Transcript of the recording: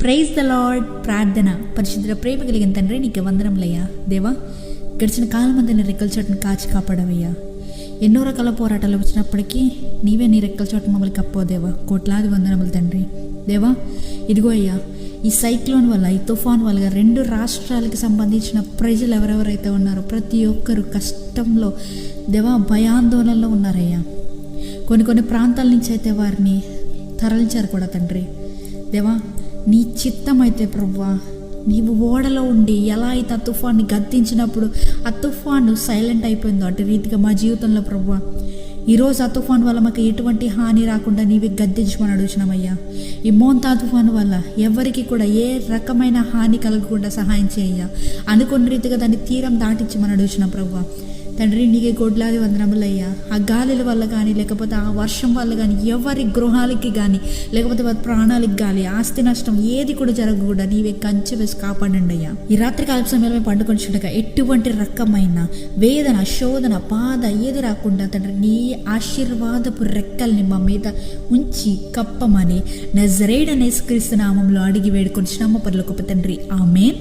Praise the lord. ప్రార్థన. పరిశుద్ధ ప్రేమ కలిగిన తండ్రి, నీకు వందనములయ్యా. దేవా, గడిచిన కాలం అంతా నీ రెక్కల చోటును కాచి కాపాడవయ్యా. ఎన్నో రకాల పోరాటాలు వచ్చినప్పటికీ నీవే నీ రెక్కల చోటు మమ్మల్ని కప్పోదేవా. కోట్లాది వందనములు తండ్రి. దేవా, ఇదిగో అయ్యా, ఈ సైక్లోన్ వల్ల, ఈ తుఫాన్ వల్ల 2 రాష్ట్రాలకి సంబంధించిన ప్రజలు ఎవరెవరైతే ఉన్నారో ప్రతి ఒక్కరు కష్టంలో దేవా, భయాందోళనలో ఉన్నారయ్యా. కొన్ని ప్రాంతాల నుంచి అయితే వారిని తరలించారు కూడా తండ్రి. దేవా, నీ చిత్తం అయితే ప్రభువా, నీవు ఓడలో ఉండి ఎలా అయితే ఆ తుఫాన్ని గద్దించినప్పుడు ఆ తుఫాను సైలెంట్ అయిపోయిందో అటు రీతిగా మా జీవితంలో ప్రభువా, ఈరోజు ఆ తుఫాను వల్ల మాకు ఎటువంటి హాని రాకుండా నీవే గద్దించమని అడుగుతున్నామయ్యా. ఈ మోంతా తుఫాను వల్ల ఎవరికి కూడా ఏ రకమైన హాని కలగకుండా సహాయం చేయ్యా. అనుకున్న రీతిగా దాన్ని తీరం దాటించమని అడుగుతున్నాం ప్రభువా. తండ్రి, నీకే కోట్లాది వందనములయ్యా. ఆ గాలుల వల్ల కానీ, లేకపోతే ఆ వర్షం వల్ల కానీ, ఎవరి గృహాలకి కానీ, లేకపోతే వారి ప్రాణాలకి కానీ, ఆస్తి నష్టం ఏది కూడా జరగకుండా నీవే కంచె వేసి కాపాడండి అయ్యా. ఈ రాత్రి కాల సమయంలో మేము పండుకొని చూడగా ఎటువంటి రకమైన వేదన, శోధన, బాధ ఏది రాకుండా తండ్రి నీ ఆశీర్వాదపు రెక్కల్ని మా మీద ఉంచి కప్పమని నజరేయుడైన యేసుక్రీస్తు నామములో అడిగి వేడుకొని శ్రమ పరలోకపు తండ్రి, ఆమేన్.